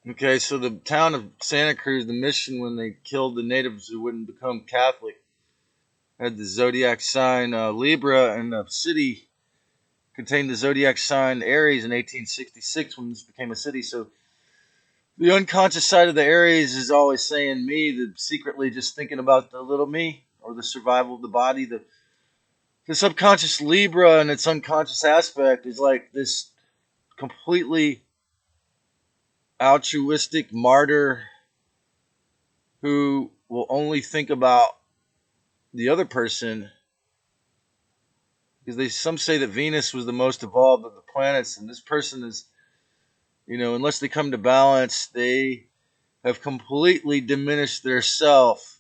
Okay, so the town of Santa Cruz, the mission when they killed the natives who wouldn't become Catholic, had the zodiac sign Libra, and the city contained the zodiac sign Aries in 1866 when this became a city. So the unconscious side of the Aries is always saying me, the secretly just thinking about the little me or the survival of the body. The subconscious Libra and its unconscious aspect is like this completely altruistic martyr who will only think about the other person because they some say that Venus was the most evolved of the planets, and this person is, unless they come to balance, they have completely diminished their self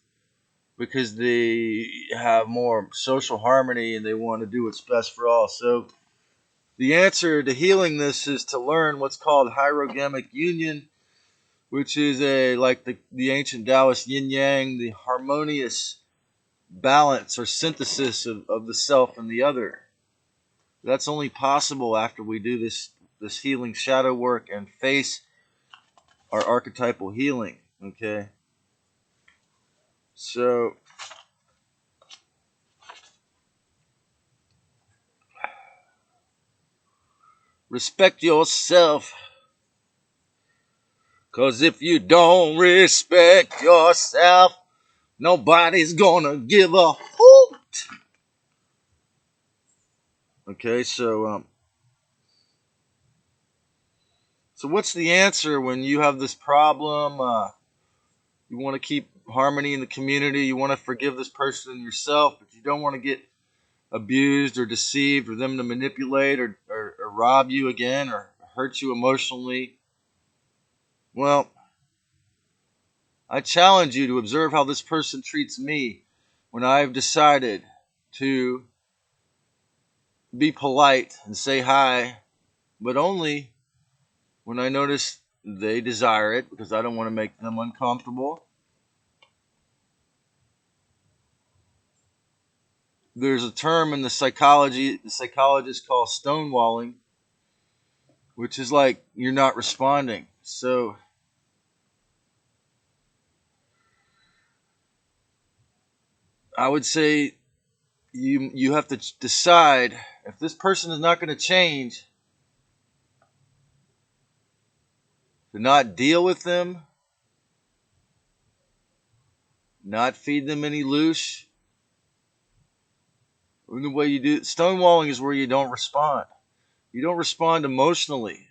because they have more social harmony and they want to do what's best for all. So the answer to healing this is to learn what's called hierogamic union, which is a like the ancient Taoist yin yang, the harmonious balance or synthesis of the self and the other. That's only possible after we do this healing shadow work and face our archetypal healing. Okay, so respect yourself, cause if you don't respect yourself, nobody's gonna give a hoot. Okay, so what's the answer when you have this problem? You want to keep harmony in the community. You want to forgive this person and yourself, but you don't want to get abused or deceived or them to manipulate or rob you again or hurt you emotionally. Well, I challenge you to observe how this person treats me when I've decided to be polite and say hi, but only when I notice they desire it because I don't want to make them uncomfortable. There's a term in the psychology the psychologists call stonewalling, which is like you're not responding. So I would say you have to decide if this person is not going to change, to not deal with them, not feed them any loose. The way you do stonewalling is where you don't respond. You don't respond emotionally,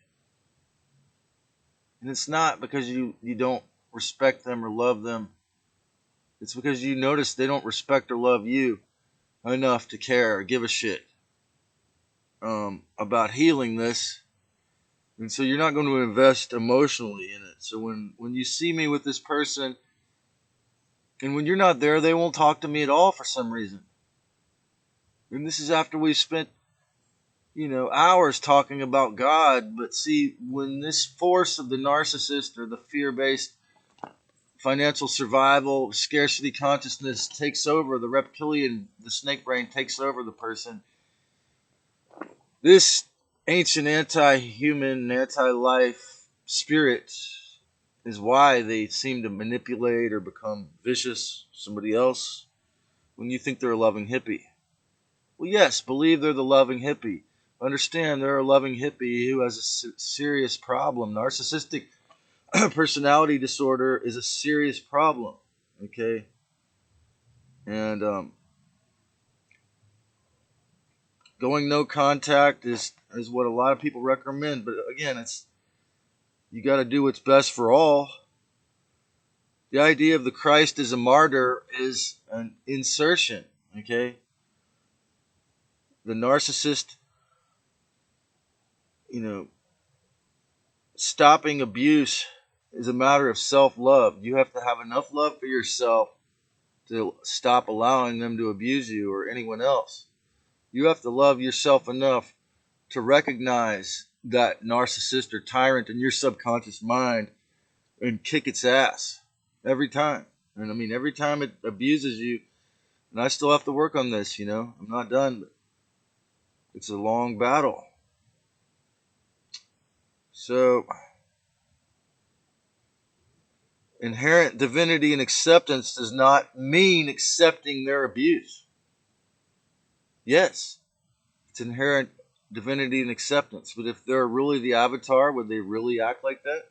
and it's not because you don't respect them or love them. It's because you notice they don't respect or love you enough to care or give a shit about healing this, and so you're not going to invest emotionally in it. So when you see me with this person, and when you're not there, they won't talk to me at all for some reason. And this is after we've spent, hours talking about God. But see, when this force of the narcissist or the fear-based financial survival, scarcity consciousness takes over, the reptilian, the snake brain takes over the person, this ancient anti-human, anti-life spirit is why they seem to manipulate or become vicious somebody else when you think they're a loving hippie. Well, yes, believe they're the loving hippie. Understand they're a loving hippie who has a serious problem. Narcissistic personality disorder is a serious problem. Okay, and going no contact is what a lot of people recommend. But again, it's you got to do what's best for all. The idea of the Christ as a martyr is an insertion. Okay, the narcissist, you know, stopping abuse is a matter of self love. You have to have enough love for yourself to stop allowing them to abuse you or anyone else. You have to love yourself enough to recognize that narcissist or tyrant in your subconscious mind and kick its ass every time. And I mean, every time it abuses you, and I still have to work on this, I'm not done, but it's a long battle. So inherent divinity and acceptance does not mean accepting their abuse. Yes, it's inherent divinity and acceptance, but if they're really the avatar, would they really act like that?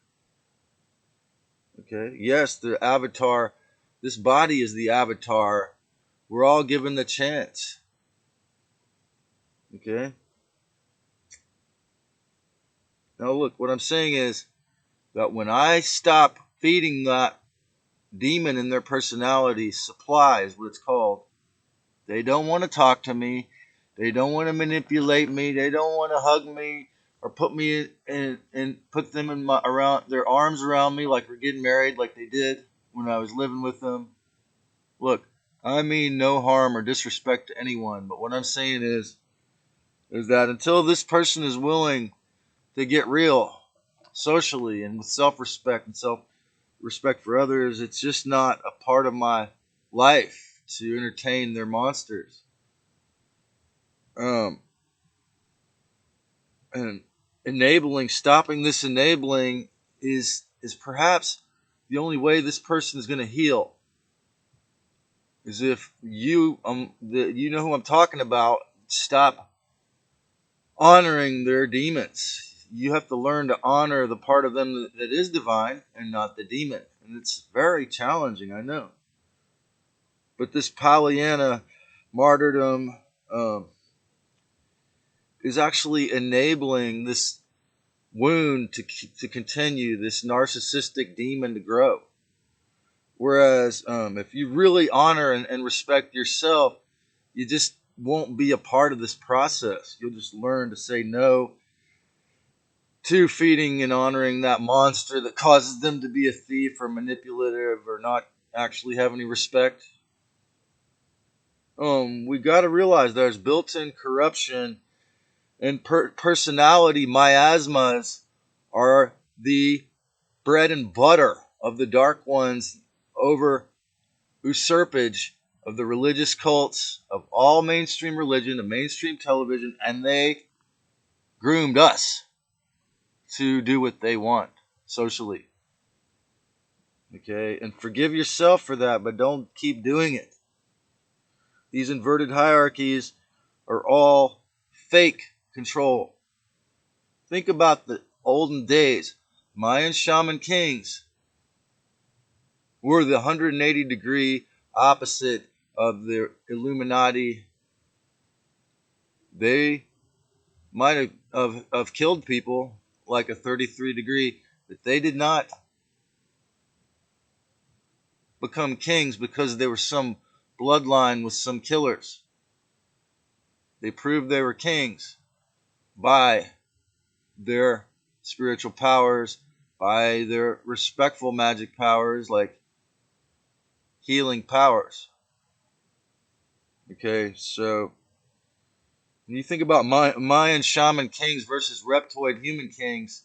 Okay, yes, the avatar, this body is the avatar. We're all given the chance. Okay? Now look, what I'm saying is that when I stop feeding that demon in their personality, supply is what it's called. They don't want to talk to me. They don't want to manipulate me. They don't want to hug me or put me in and put them in my around their arms around me like we're getting married, like they did when I was living with them. Look, I mean no harm or disrespect to anyone, but what I'm saying is that until this person is willing to get real socially and with self-respect and self-respect for others, it's just not a part of my life to entertain their monsters. And stopping this enabling is perhaps the only way this person is going to heal. Is if you you know who I'm talking about, stop honoring their demons. You have to learn to honor the part of them that is divine and not the demon. And it's very challenging, I know. But this Pollyanna martyrdom is actually enabling this wound to continue, this narcissistic demon to grow. Whereas if you really honor and respect yourself, you just won't be a part of this process. You'll just learn to say no to feeding and honoring that monster that causes them to be a thief or manipulative or not actually have any respect. We got to realize there's built-in corruption and personality miasmas are the bread and butter of the dark ones over usurpage of the religious cults of all mainstream religion and mainstream television, and they groomed us to do what they want socially. Okay, and forgive yourself for that, but don't keep doing it. These inverted hierarchies are all fake control. Think about the olden days. Mayan shaman kings were the 180-degree opposite of the Illuminati. They might have killed people like a 33-degree, but they did not become kings because they were some bloodline with some killers. They proved they were kings by their spiritual powers, by their respectful magic powers like healing powers. Okay, so when you think about Mayan shaman kings versus reptoid human kings,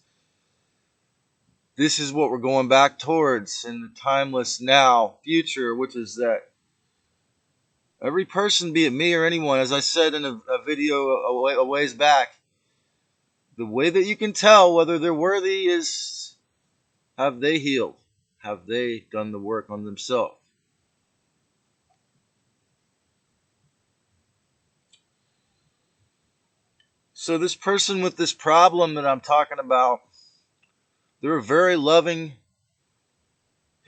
this is what we're going back towards in the timeless now future, which is that every person, be it me or anyone, as I said in a video a ways back, the way that you can tell whether they're worthy is, have they healed? Have they done the work on themselves? So this person with this problem that I'm talking about, they're a very loving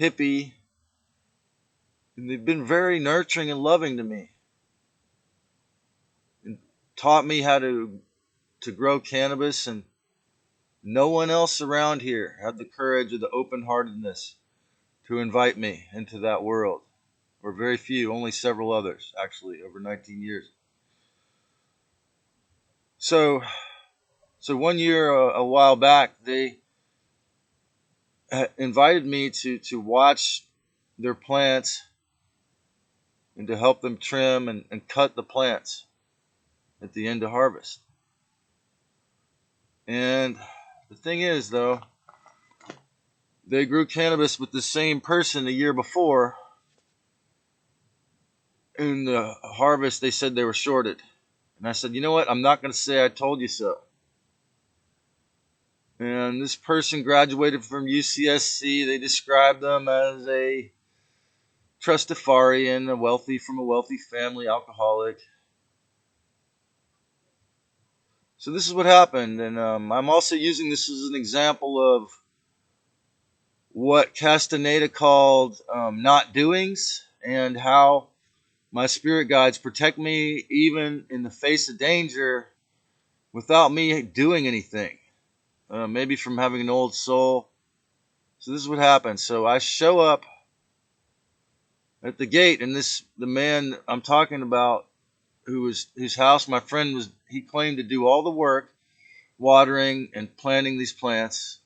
hippie, and they've been very nurturing and loving to me, and taught me how to grow cannabis, and no one else around here had the courage or the open-heartedness to invite me into that world, or very few, only several others actually over 19 years. So 1 year, a while back, they invited me to watch their plants and to help them trim and cut the plants at the end of harvest. And the thing is, though, they grew cannabis with the same person a year before. In the harvest, they said they were shorted. And I said, you know what? I'm not going to say I told you so. And this person graduated from UCSC. They described them as a trustafarian, from a wealthy family, alcoholic. So this is what happened, and I'm also using this as an example of what Castaneda called Notdoings, and how my spirit guides protect me even in the face of danger without me doing anything. Maybe from having an old soul. So this is what happened. So I show up at the gate, and the man I'm talking about, whose house my friend was, he claimed to do all the work, watering and planting these plants,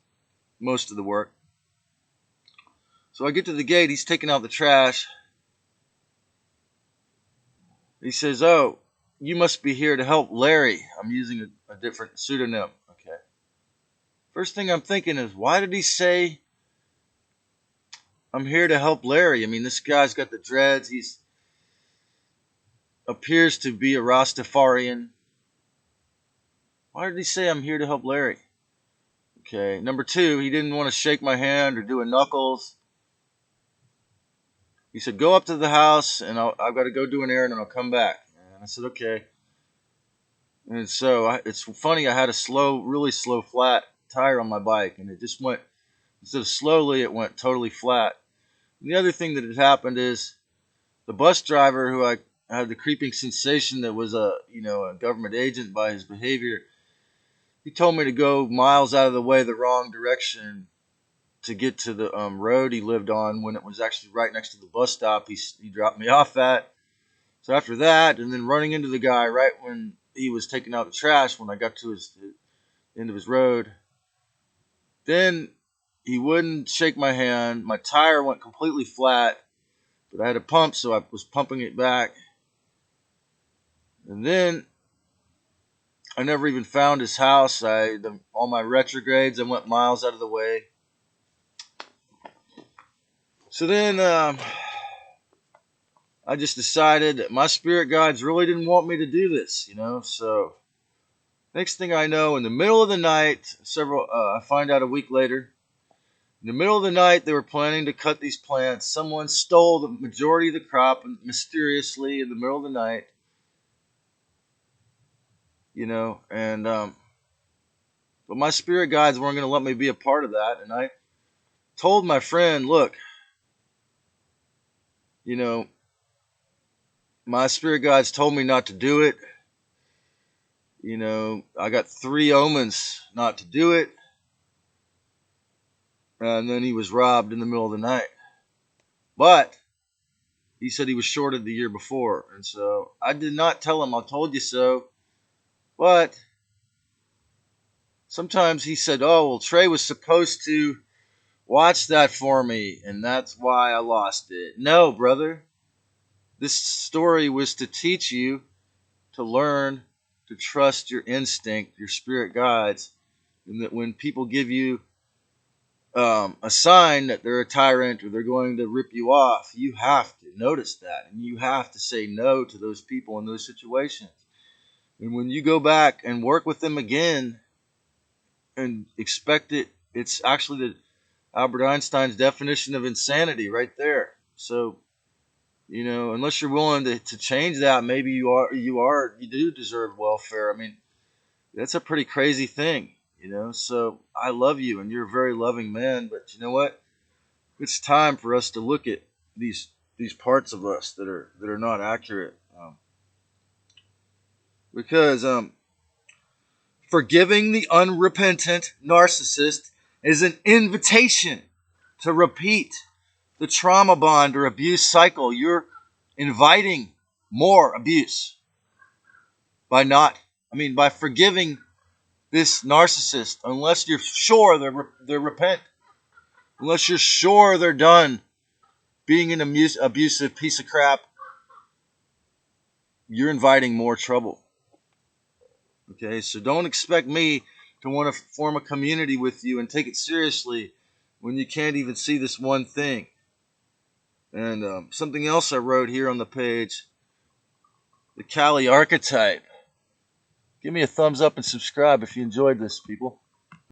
most of the work. So I get to the gate, he's taking out the trash. He says, "Oh, you must be here to help Larry." I'm using a different pseudonym. Okay. First thing I'm thinking is, why did he say I'm here to help Larry? I mean, this guy's got the dreads. He's appears to be a Rastafarian. Why did he say I'm here to help Larry? Okay. Number two, he didn't want to shake my hand or do a knuckles. He said, "Go up to the house, and I've got to go do an errand, and I'll come back." And I said, "Okay." And so it's funny, I had a really slow, flat tire on my bike, and it just went, instead of slowly, it went totally flat. And the other thing that had happened is the bus driver, who I had the creeping sensation that was a government agent by his behavior, he told me to go miles out of the way the wrong direction to get to the road he lived on, when it was actually right next to the bus stop he dropped me off at. So after that, and then running into the guy right when he was taking out the trash, when I got to the end of his road, then he wouldn't shake my hand. My tire went completely flat, but I had a pump, so I was pumping it back. And then I never even found his house. All my retrogrades, I went miles out of the way. So then I just decided that my spirit guides really didn't want me to do this, So next thing I know, in the middle of the night, I find out a week later, in the middle of the night, they were planning to cut these plants. Someone stole the majority of the crop mysteriously in the middle of the night, and but my spirit guides weren't going to let me be a part of that. And I told my friend, "Look, my spirit guides told me not to do it. I got 3 omens not to do it." And then he was robbed in the middle of the night. But he said he was shorted the year before. And so I did not tell him, "I told you so." But sometimes he said, "Oh, well, Trey was supposed to watch that for me, and that's why I lost it." No, brother. This story was to teach you to learn to trust your instinct, your spirit guides, and that when people give you a sign that they're a tyrant or they're going to rip you off, you have to notice that, and you have to say no to those people in those situations. And when you go back and work with them again and expect it, it's actually Albert Einstein's definition of insanity right there. So, unless you're willing to change that, maybe you do deserve welfare. I mean, that's a pretty crazy thing, So I love you, and you're a very loving man, but you know what? It's time for us to look at these parts of us that are not accurate, because forgiving the unrepentant narcissist is an invitation to repeat the trauma bond or abuse cycle. You're inviting more abuse by forgiving this narcissist, unless you're sure they're repent, unless you're sure they're done being an abusive piece of crap, you're inviting more trouble. Okay, so don't expect me to want to form a community with you and take it seriously when you can't even see this one thing. And something else I wrote here on the page, the Kali archetype. Give me a thumbs up and subscribe if you enjoyed this, people.